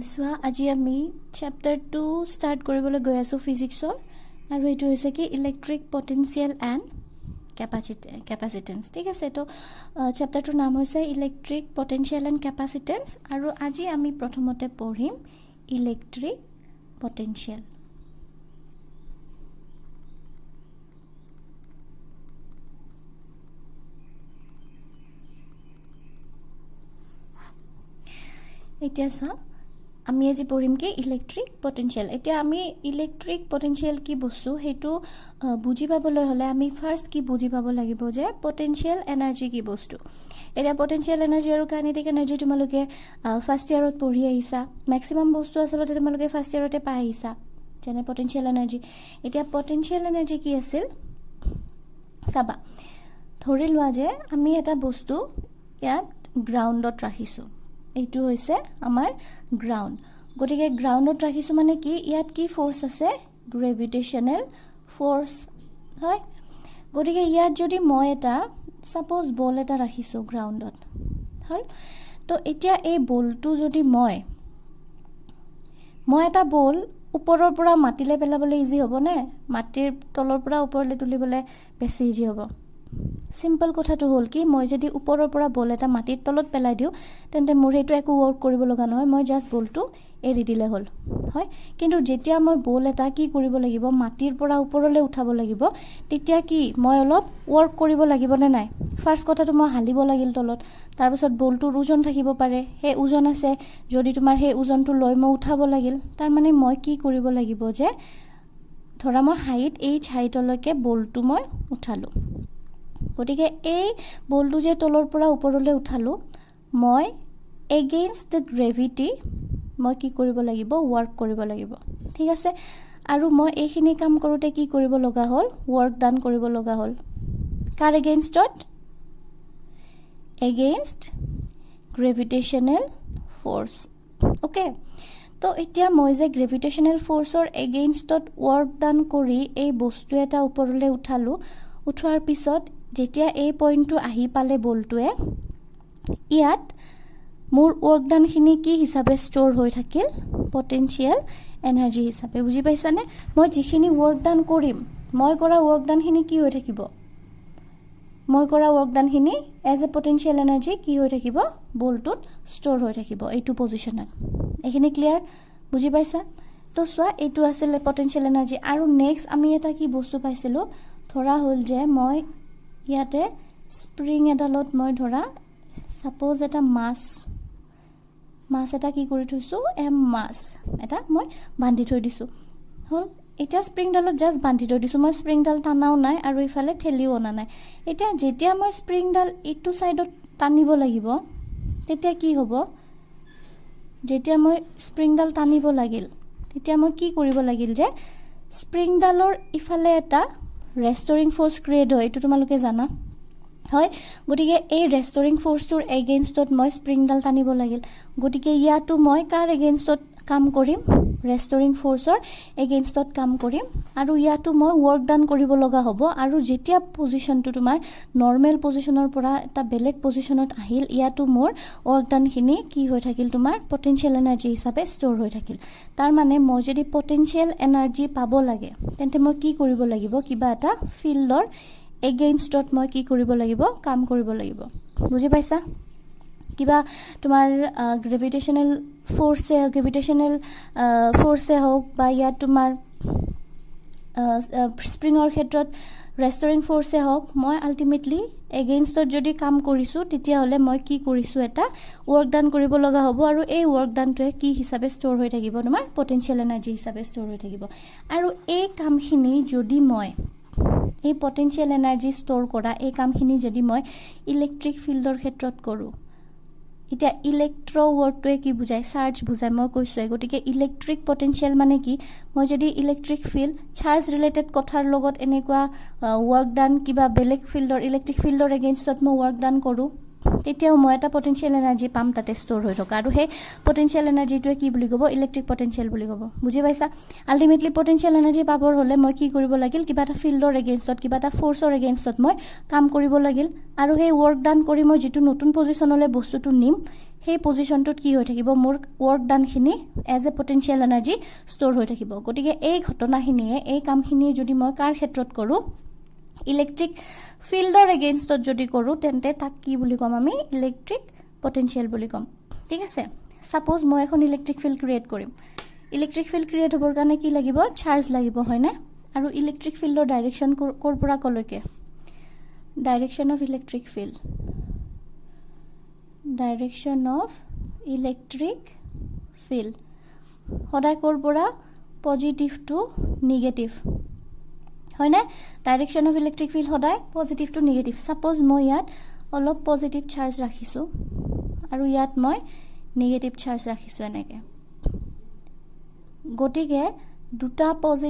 সোৱা আজি আমি chapter 2 start কৰিবলৈ গৈ আছো ফিজিক্সৰ আৰু এটো হৈছে কি ইলেক্ট্ৰিক পটেনশিয়াল এণ্ড ক্যাপাসিটেন্স ঠিক আছে তো চ্যাপ্টাৰটোৰ নাম হৈছে ইলেক্ট্ৰিক পটেনশিয়াল এণ্ড ক্যাপাসিটেন্স আৰু আজি আমি প্ৰথমতে পঢ়িম ইলেক্ট্ৰিক পটেনশিয়াল এতিয়া সা আমি আজি পঢ়িম কি ইলেক্ট্ৰিক পটেনশিয়াল এতিয়া আমি ইলেক্ট্ৰিক পটেনশিয়াল কি বস্তু হেতু বুজি পাবলৈ হলে আমি ফাৰ্স্ট কি বুজি পাব লাগিব যে পটেনশিয়াল এনাৰ্জি কি বস্তু এটা পটেনশিয়াল এনাৰ্জি আৰু কাইনেটিক এনাৰ্জি তোমালোকে ফাৰ্স্ট ইয়াৰত পঢ়ি আহিছা ম্যাক্সিমাম বস্তু আসলতে তোমালোকে ফাৰ্স্ট ইয়াৰতে পাই আহিছা যেনে পটেনশিয়াল এনাৰ্জি এতিয়া পটেনশিয়াল এনাৰ্জি কি আছিল সাবা ধৰি লোৱা যে আমি এটা বস্তু ইয়াত গ্ৰাউণ্ডত ৰাখিছো এইটো হৈছে আমাৰ গ্ৰাউণ্ড গটিকে গ্ৰাউণ্ডত ৰাখিছো মানে কি ইয়াত কি ফোৰ্স আছে গ্ৰেভিটেশনাল ফোৰ্স হয় গটিকে ইয়াত যদি মই এটা সাপোজ বল এটা ৰাখিছো গ্ৰাউণ্ডত হল তো এতিয়া এই বলটো যদি মই এটা বল ওপৰৰ পৰা মাটিলে পেলাবলৈ ইজি হ'ব নে মাটিৰ তলৰ পৰা ওপৰলে তুলিবলৈ বেছি ইজি হ'ব সিম্পল কথাটো হল কি মই যদি ওপৰৰ পৰা বল এটা মাটিৰ তলত পেলাই দিও তেন্তে মোৰ হেতু একো ওয়াৰ্ক কৰিব লগা নহয় মই জাস্ট বলটো এৰি দিলে হল হয় কিন্তু যেতিয়া মই বল এটা কি কৰিব লাগিব মাটিৰ পৰা ওপৰলৈ উঠাব লাগিব তেতিয়া কি মই অলপ ওয়াৰ্ক কৰিব লাগিব নে নাই ফাৰ্স্ট কথাটো মই হালিব লাগিল তলত তাৰ পিছত বলটোৰ ওজন থাকিব পাৰে হে ওজন আছে যদি তোমাৰ হে ওজনটো লৈ মই উঠাব লাগিল তাৰ মানে মই কি কৰিব লাগিব যে ধৰা মই হাইট হাইটলৈকে বলটো মই উঠালো গটিকে এই বলটো যে তলৰ পৰা ওপৰলৈ উঠালো মই এগেইনষ্ট দ্য গ্ৰেভিটি মই কি কৰিব লাগিব ওয়াৰ্ক কৰিব লাগিব ঠিক আছে আৰু মই এইখিনি কাম কৰোতে কি কৰিব লগা হল ওয়াৰ্ক ডান কৰিব লগা হল কাৰ এগেইনষ্টত এগেইনষ্ট গ্ৰেভিটেশনাল ফোৰ্স ওকে তো এতিয়া মই যে গ্ৰেভিটেশনাল ফোৰ্সৰ এগেইনষ্টত ওয়াৰ্ক ডান কৰি এই বস্তু এটা ওপৰলৈ উঠালো উঠোৱাৰ পিছত যেতিয়া এই পইণ্টটো আহি পালে বলটোৱে ইয়াত মোৰ ওয়াৰ্কডান খিনি কি হিচাপে ষ্টৰ হৈ থাকিল পটেনশিয়াল এনাৰ্জি হিচাপে বুজি পাইছানে মই যিখিনি ওয়াৰ্কডান কৰিম মই কৰা ওয়াৰ্কডান খিনি কি হৈ থাকিব মই কৰা ওয়াৰ্কডান খিনি এজ এ পটেনশিয়াল এনাৰ্জি কি হৈ থাকিব বলটোত ষ্টৰ হৈ থাকিব এইটো পজিশনত এখিনি ক্লিয়াৰ বুজি পাইছা তো সোৱা এইটো আছিল পটেনশিয়াল এনাৰ্জি আৰু নেক্সট আমি এটা কি বস্তু পাইছিলো ধৰা হল যে মই ইয়াতে স্প্ৰিং এডালত মই ধৰা সাপোজ এটা মাছ এটা কি কৰি থৈছো মাছ এটা মই বান্ধি থৈ দিছো হল এটা স্প্ৰিংডালত জাস্ট বান্ধি থৈ দিছো মই স্প্ৰিংডাল টানাও নাই আৰু ইফালে ঠেলিও অনা নাই এটা যেতিয়া মই স্প্ৰিংডাল ইটো সাইডত টানিব লাগিব তেতিয়া কি হ'ব যেতিয়া মই স্প্ৰিংডাল টানিব লাগিল তেতিয়া মই কি কৰিব লাগিল যে স্প্ৰিংডালৰ ইফালে এটা ৰেষ্টৰিং ফোৰ্স ক্ৰিয়েট হয় এটো তোমালোকে জানা হয় গটিকে এই ৰেষ্টৰিং ফোৰ্সটোৰ এগেইনষ্টত মই স্প্ৰিংডাল টানিব লাগিল গটিকে ইয়াটো মই কাৰ এগেইনষ্টত কাম কৰিম ৰেষ্টৰিং ফোৰ্সৰ এগেইনষ্টত কাম কৰিম আৰু ইয়াটো মই ওয়াৰ্ক ডান কৰিব লগা হ'ব আৰু যেতিয়া পজিশনটো তোমাৰ নৰমাল পজিশনৰ পৰা এটা বেলেগ পজিশনত আহিল ইয়াটো মোৰ ওয়াৰ্ক ডান খিনি কি হৈ থাকিল তোমাৰ পটেনশিয়াল এনাৰ্জি হিচাপে ষ্টৰ হৈ থাকিল তাৰ মানে মই যদি পটেনশিয়াল এনাৰ্জি পাব লাগে তেন্তে মই কি কৰিব লাগিব কিবা এটা ফিল্ডৰ এগেইনষ্টত মই কি কৰিব লাগিব কাম কৰিব লাগিব বুজি পাইছা কিবা তোমাৰ গ্ৰেভিটেশনাল ফোৰ্সে হওক বা ইয়াত তোমাৰ স্প্ৰিঙৰ ক্ষেত্ৰত ৰেষ্টৰিং ফোৰ্সে হওক মই আলটিমেটলি এগেইনষ্টত যদি কাম কৰিছো তেতিয়া হলে মই কি কৰিছো এটা ওয়াৰ্ক ডান কৰিব লগা হ'ব আৰু এই ওয়াৰ্ক ডানটোৱে কি হিচাপে ষ্টৰ হৈ থাকিব তোমাৰ পটেনশিয়াল এনাৰ্জি হিচাপে ষ্টৰ হৈ থাকিব আৰু এই কামখিনি যদি মই এই পটেনশিয়াল এনাৰ্জি ষ্টৰ কৰা এই কামখিনি যদি মই ইলেক্ট্ৰিক ফিল্ডৰ ক্ষেত্ৰত কৰো এটা ইলেক্ট্ৰো ওয়াৰ্ডটোৱে কি বুজায় চাৰ্জ বুজায় মই কৈছো গটিকে ইলেক্ট্ৰিক পটেনশিয়াল মানে কি মই যদি ইলেক্ট্ৰিক ফিল্ড চাৰ্জ ৰিলেটেড কথাৰ লগত এনেকুৱা ওয়াৰ্ক ডান কিবা বেলেগ ফিল্ডৰ ইলেক্ট্ৰিক ফিল্ডৰ এগেইনষ্টত মই ওয়াৰ্ক ডান কৰো তেতিয়াও মই এটা পটেনশিয়াল এনাৰ্জি পাম তাতে ষ্ট'ৰ হৈ থকা আৰু সেই পটেনশিয়াল এনাৰ্জিটোৱে কি বুলি ক'ব ইলেক্ট্ৰিক পটেনশিয়াল বুলি ক'ব বুজি পাইছা আল্টিমেটলি পটেনশিয়াল এনাৰ্জি পাবৰ হ'লে মই কি কৰিব লাগিল কিবা এটা ফিল্ডৰ এগেইনষ্টত কিবা এটা ফ'ৰ্চৰ এগেইনষ্টত মই কাম কৰিব লাগিল আৰু সেই ৱৰ্ক ডান কৰি মই যেটো নতুন পজিশনলৈ বস্তুটো নিম সেই পজিশনটোত কি হৈ থাকিব মোৰ ৱৰ্ক ডানখিনি as a potential energy store হৈ থাকিব গতিকে এই ঘটনাখিনিয়ে এই কামখিনিয়ে যদি মই কাৰ ক্ষেত্ৰত কৰোঁ ইলেক্ট্ৰিক ফিল্ডৰ এগেইনষ্টত যদি কৰোঁ তেন্তে তাক কি বুলি ক'ম আমি ইলেক্ট্ৰিক পটেনশিয়াল বুলি ক'ম ঠিক আছে সাপোজ মই এখন ইলেক্ট্ৰিক ফিল্ড ক্ৰিয়েট কৰিম ইলেক্ট্ৰিক ফিল্ড ক্ৰিয়েট হ'বৰ কাৰণে কি লাগিব চাৰ্জ লাগিব হয়নে আৰু ইলেক্ট্ৰিক ফিল্ডৰ ডাইৰেকশন কৰ পৰা কলৈকে direction of electric field direction of electric field সদায় কৰ পৰা পজিটিভ টু নিগেটিভ হয়নে ডাইৰেকশন অফ ইলেক্ট্ৰিক ফিল্ড সদায় পজিটিভ টু নিগেটিভ সাপোজ মই ইয়াত অলপ পজিটিভ চাৰ্জ ৰাখিছো আৰু ইয়াত মই নিগেটিভ চাৰ্জ ৰাখিছো এনেকে গটিকে দুটা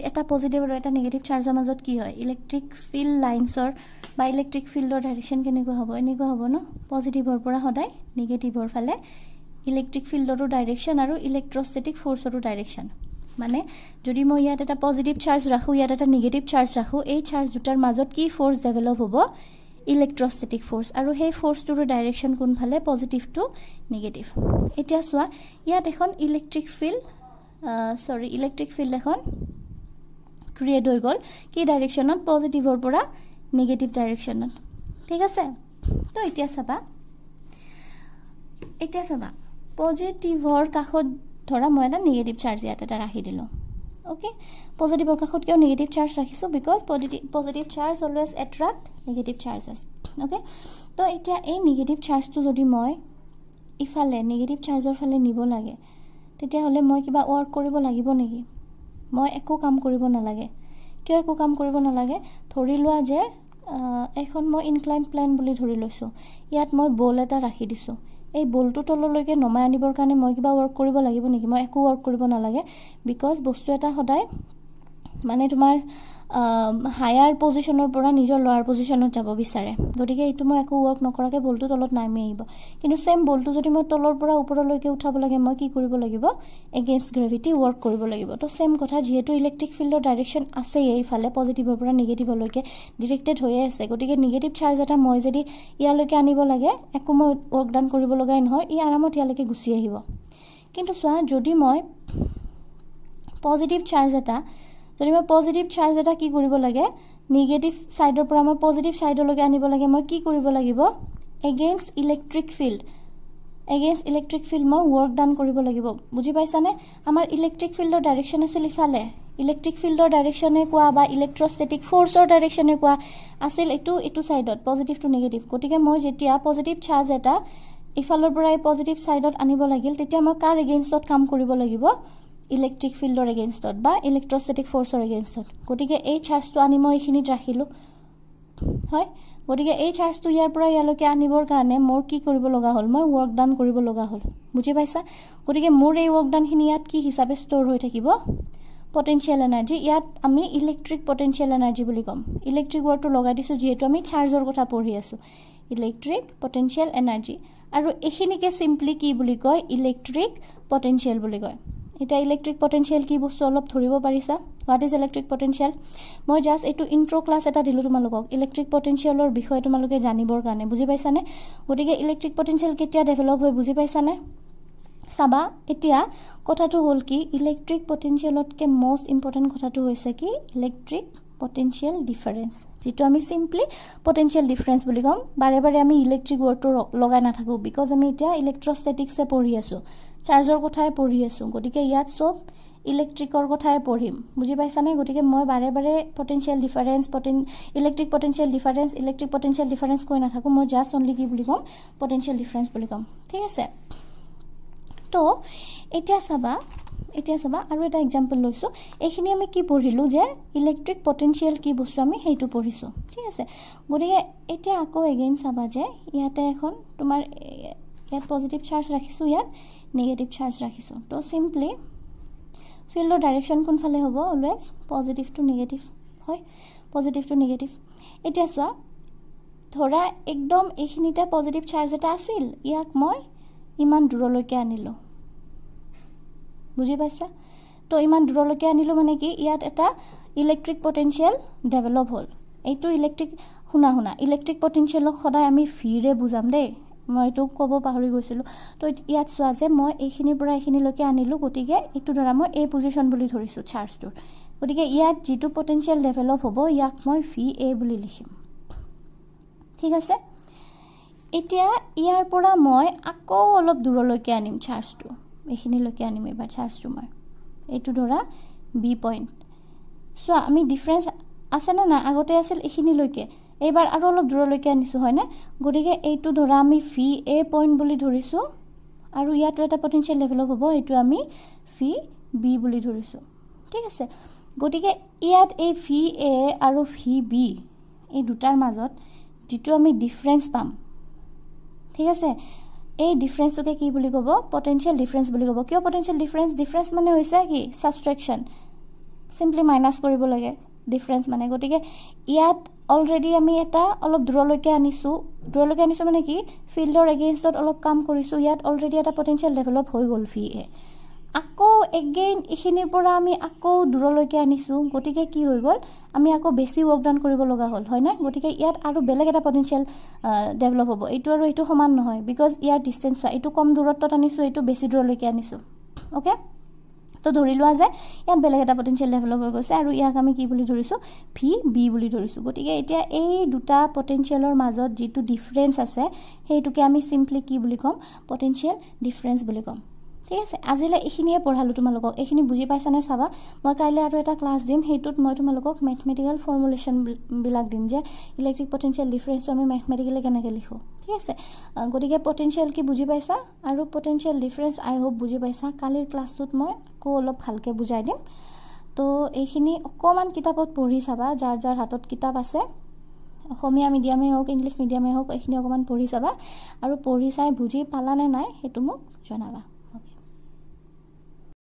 এটা পজিটিভ আৰু এটা নিগেটিভ চাৰ্জৰ মাজত কি হয় ইলেক্ট্ৰিক ফিল্ড লাইনছৰ বা ইলেক্ট্ৰিক ফিল্ডৰ ডাইৰেকশন কেনেকৈ হ'ব এনেকৈ হ'ব ন পজিটিভৰ পৰা সদায় নিগেটিভৰ ফালে ইলেক্ট্ৰিক ফিল্ডৰো ডাইৰেকশন আৰু ইলেক্ট্ৰষ্টেটিক ফ'ৰ্চৰো ডাইৰেকশন মানে যদি মই ইয়াত এটা পজিটিভ চাৰ্জ ৰাখো ইয়াত এটা নিগেটিভ চাৰ্জ ৰাখো এই চাৰ্জ দুটাৰ মাজত কি ফ'ৰ্চ ডেভেলপ হ'ব ইলেক্ট্ৰষ্টেটিক ফ'ৰ্চ আৰু সেই ফ'ৰ্চটোৰ ডাইৰেকশন কোন ফালে পজিটিভ টু নিগেটিভ এতিয়া চোৱা ইয়াত এখন ইলেক্ট্ৰিক ফিল্ড এখন ক্ৰিয়েট হৈ গ'ল কি ডাইৰেকশনত পজিটিভৰ পৰা নিগেটিভ ডাইৰেকশনত ঠিক আছে তো এতিয়া চাবা পজিটিভৰ কাষত ধৰা মই এটা নিগেটিভ চাৰ্জ ইয়াত এটা ৰাখি দিলো ওকে পজিটিভৰ কাষত কিয় নিগেটিভ চাৰ্জ ৰাখিছো because positive charge always attract negative charges okay তো এতিয়া এই নিগেটিভ চাৰ্জটো যদি মই ইফালে নিগেটিভ চাৰ্জৰ ফালে নিব লাগে তেতিয়া হলে মই কিবা ৱৰ্ক কৰিব লাগিব নেকি মই একো কাম কৰিব নালাগে কিয় একো কাম কৰিব নালাগে ধৰি লোৱা যে এখন মই ইনক্লাইন প্লেন বুলি ধৰি লৈছো ইয়াত মই বল এটা ৰাখি দিছো এই বলটো তললৈকে নমাই আনিবৰ কাৰণে মই কিবা ৱৰ্ক কৰিব লাগিব নেকি মই একো ৱৰ্ক কৰিব নালাগে বিকজ বস্তু এটা সদায় মানে তোমাৰ হায়াৰ পজিশনৰ পৰা নিজৰ লোৱাৰ পজিশনত যাব বিচাৰে গতিকে এইটো মই একো ৱৰ্ক নকৰাকে বলটো তলত নামি আহিব কিন্তু সেম বলটো যদি মই তলৰ পৰা ওপৰলৈকে উঠাব লাগে মই কি কৰিব লাগিব এগেইনষ্ট গ্ৰেভিটি ৱৰ্ক কৰিব লাগিব তো সেম কথা যেহেতু ইলেক্ট্ৰিক ফিল্ডৰ ডাইৰেকশন আছে এইফালে পজিটিভৰ পৰা নিগেটিভলৈকে ডিৰেক্টেড হৈ আছে গতিকে নিগেটিভ চাৰ্জ এটা মই যদি ইয়ালৈকে আনিব লাগে একো মই ৱৰ্ক ডান কৰিব লগাই নহয় ই আৰামত ইয়ালৈকে গুচি আহিব কিন্তু চোৱা যদি মই পজিটিভ চাৰ্জ এটা কি কৰিব লাগে নিগেটিভ সাইডৰ পৰা মই পজিটিভ সাইডলৈকে আনিব লাগে মই কি কৰিব লাগিব এগেইনষ্ট ইলেক্ট্ৰিক ফিল্ড মই ৱৰ্ক ডান কৰিব লাগিব বুজি পাইছানে আমাৰ ইলেক্ট্ৰিক ফিল্ডৰ ডাইৰেকশন আছিল ইফালে ইলেক্ট্ৰিক ফিল্ডৰ ডাইৰেকশনে কোৱা বা ইলেক্ট্ৰষ্টেটিক ফ'ৰ্চৰ ডাইৰেকশনে কোৱা আছিল এইটো সাইডত পজিটিভ টু নিগেটিভ গতিকে মই যেতিয়া পজিটিভ চাৰ্জ এটা ইফালৰ পৰা এই পজিটিভ সাইডত আনিব লাগিল তেতিয়া মই কাৰ এগেইনষ্টত কাম কৰিব লাগিব ইলেক্ট্ৰিক ফিল্ডৰ এগেইনষ্টত বা ইলেক্ট্ৰষ্টেটিক ফ'ৰ্চৰ এগেইনষ্টত গতিকে এই চাৰ্জটো আনি মই এইখিনিত ৰাখিলো হয় গতিকে এই চাৰ্জটো ইয়াৰ পৰা ইয়ালৈকে আনিবৰ কাৰণে মোৰ কি কৰিব লগা হ'ল মই ৱৰ্ক ডান কৰিব লগা হ'ল বুজি পাইছা গতিকে মোৰ এই ৱৰ্ক ডানখিনি ইয়াত কি হিচাপে ষ্ট'ৰ হৈ থাকিব পটেনশিয়াল এনাৰ্জি ইয়াত আমি ইলেক্ট্ৰিক পটেনশিয়াল এনাৰ্জি বুলি ক'ম ইলেক্ট্ৰিক ৱৰ্ডটো লগাই দিছো যেহেতু আমি চাৰ্জৰ কথা পঢ়ি আছো ইলেক্ট্ৰিক পটেনশিয়াল এনাৰ্জি আৰু এখিনিকে সিম্পলি কি বুলি কয় ইলেক্ট্ৰিক পটেনশিয়াল বুলি কয় এটা ইলেক্ট্ৰিক পটেনশিয়াল কি বস্তু অলপ ধৰিব পাৰিছা হোৱাট ইজ ইলেক্ট্ৰিক পটেনশিয়াল মই জাস্ট এটো ইন্ট্ৰো ক্লাস এটা দিলো তোমালোকক ইলেক্ট্ৰিক পটেনশিয়ালৰ বিষয়ে তোমালোকে জানিবৰ কাৰণে বুজি পাইছানে গতিকে ইলেক্ট্ৰিক পটেনশিয়াল কেতিয়া ডেভেলপ হয় বুজি পাইছানে সাবা এতিয়া কথাটো হল কি ইলেক্ট্ৰিক পটেনশিয়ালতকে মোস্ট ইম্পৰ্টেন্ট কথাটো হৈছে কি ইলেক্ট্ৰিক পটেনশিয়াল ডিফাৰেন্স যেটো আমি সিম্পলি পটেনশিয়াল ডিফাৰেন্স বুলি কম বাৰে বাৰে আমি ইলেক্ট্ৰিক ৱৰ্ডটো লগাই না থাকো বিকজ আমি এতিয়া ইলেক্ট্ৰষ্টেটিক্সে পঢ়ি আছো চাৰ্জৰ কথাই পঢ়ি আছো গতিকে ইয়াত সব ইলেক্ট্ৰিকৰ কথাই পঢ়িম বুজি পাইছানে গতিকে মই বাৰে বাৰে potential difference electric potential difference কৈ না থাকো মই জাস্ট অনলি কি বুলি কম পটেনশিয়াল ডিফাৰেন্স বুলি কম ঠিক আছে তো এতিয়া চাবা আৰু এটা एग्जांपल লৈছো এইখিনি আমি কি পঢ়িলো যে ইলেক্ট্ৰিক পটেনশিয়াল কি বস্তু আমি হেইটো পঢ়িছো ঠিক আছে গতিকে এতিয়া আকৌ এগেইন চাবা যে ইয়াতে এখন তোমাৰ ইয়াত পজিটিভ চাৰ্জ ৰাখিছো ইয়াত নেগেটিভ চাৰ্জ ৰাখিছো তো সিম্পলি ফিল্ডৰ ডাইৰেকশন কোন ফালে হ'ব অলৱেজ পজিটিভ টু নেগেটিভ হয় পজিটিভ টু নেগেটিভ এতিয়া চোৱা ধৰা একদম এইখিনিতে পজিটিভ চাৰ্জ এটা আছিল ইয়াক মই ইমান দূৰলৈকে আনিলো বুজি পাইছা তো ইমান দূৰলৈকে আনিলো মানে কি ইয়াত এটা ইলেক্ট্ৰিক পটেনশিয়াল ডেভেলপ হ'ল এইটো ইলেক্ট্ৰিক শুনা ইলেক্ট্ৰিক পটেনশিয়ালক সদায় আমি ভি ৰে বুজাম দেই মই তো ক'ব পাহৰি গৈছিলো তো ইয়াত চোৱা যে মই এইখিনিৰ পৰা এইখিনিলৈকে আনিলো গতিকে এইটো ধৰা মই এই পজিশন বুলি ধৰিছো চাৰ্জটোৰ গতিকে ইয়াত যেটো পটেনশিয়াল ডেভেলপ হ'ব ইয়াক মই ভি এ বুলি লিখিম ঠিক আছে এতিয়া ইয়াৰ পৰা মই আকৌ অলপ দূৰলৈকে আনিম চাৰ্জটো এইখিনিলৈকে আনিম এবাৰ চাৰ্জটো মই এইটো ধৰা বি পইণ্ট সো আমি ডিফাৰেন্স আছে না আগতে আছিল এইখিনিলৈকে এইবাৰ আৰু অলপ দূৰলৈকে আনিছো হয় না গতিকে এইটো ধৰা আমি ভি এ পইণ্ট বুলি ধৰিছো আৰু ইয়াতো এটা পটেনশিয়াল ডেভেলপ হ'ব এইটো আমি ভি বি বুলি ধৰিছো ঠিক আছে গতিকে ইয়াত এই ভি এ আৰু ভি বি এই দুটাৰ মাজত যেটো আমি ডিফাৰেন্স পাম ঠিক আছে এই ডিফাৰেন্সকে কি বুলি ক'ব পটেনশিয়াল ডিফাৰেন্স বুলি ক'ব কিয় পটেনশিয়াল ডিফাৰেন্স মানে হৈছে কি সাবট্ৰেকশন সিম্পলি মাইনাস কৰিব লাগে ডিফাৰেন্স মানে গতিকে ইয়াত অলৰেডি আমি এটা অলপ দূৰলৈকে আনিছো মানে কি ফিল্ডৰ এগেইনষ্টত অলপ কাম কৰিছো ইয়াত অলৰেডি এটা পটেনশিয়াল ডেভেলপ হৈ গল ভি এ আকৌ এগেইন ইখিনিৰ পৰা আমি আকৌ দূৰলৈকে আনিছো গতিকে কি হৈ গল আমি আকৌ বেছি ওয়াৰ্ক ডান কৰিব লগা হল হয় না গতিকে ইয়াত আৰু বেলেগ এটা পটেনশিয়াল ডেভেলপ হ'ব এইটো আৰু এইটো সমান নহয় বিকজ ইয়াৰ ডিসটেন্স এইটো কম দূৰত্বত আনিছো এইটো বেছি দূৰলৈকে আনিছো ওকে তো ধৰি লোৱা যে ইয়াত বেলেগ এটা পটেনশিয়াল ডেভেলপ হৈ গৈছে আৰু ইয়াক আমি কি বুলি ধৰিছো ভি বি বুলি ধৰিছো গতিকে এতিয়া এই দুটা পটেনশিয়ালৰ মাজত যেটো ডিফাৰেন্স আছে হেইটোকে আমি সিম্পলি কি বুলি কম পটেনশিয়াল ডিফাৰেন্স বুলি কম ঠিক আছে আজিলে এখিনিয়ে পঢ়ালো তোমালোকক এখিনি বুজি পাইছানে চাবা মই কাইলে আৰু এটা ক্লাস দিম হেইটোত মই তোমালোকক ম্যাথমেটিক্যাল ফৰ্মুলেশন বিলাক দিম যে ইলেক্ট্ৰিক পটেনশিয়াল ডিফাৰেন্স আমি ম্যাথমেটিক্যালি কেনেকৈ লিখো ঠিক আছে গতিকে পটেনশিয়াল কি বুজি পাইছা আৰু পটেনশিয়াল ডিফাৰেন্স আই হোপ বুজি পাইছা কালিৰ ক্লাসটোত মই আকৌ অলপ ভালকে বুজাই দিম তো এইখিনি অকমান কিতাপত পঢ়ি চাবা যাৰ যাৰ হাতত কিতাপ আছে অসমীয়া মিডিয়ামে হোক ইংলিশ মিডিয়ামে হোক এইখিনি অকমান পঢ়ি চাবা আৰু পঢ়ি চাই বুজি পালা নে নাই হেতু মোক জনাবা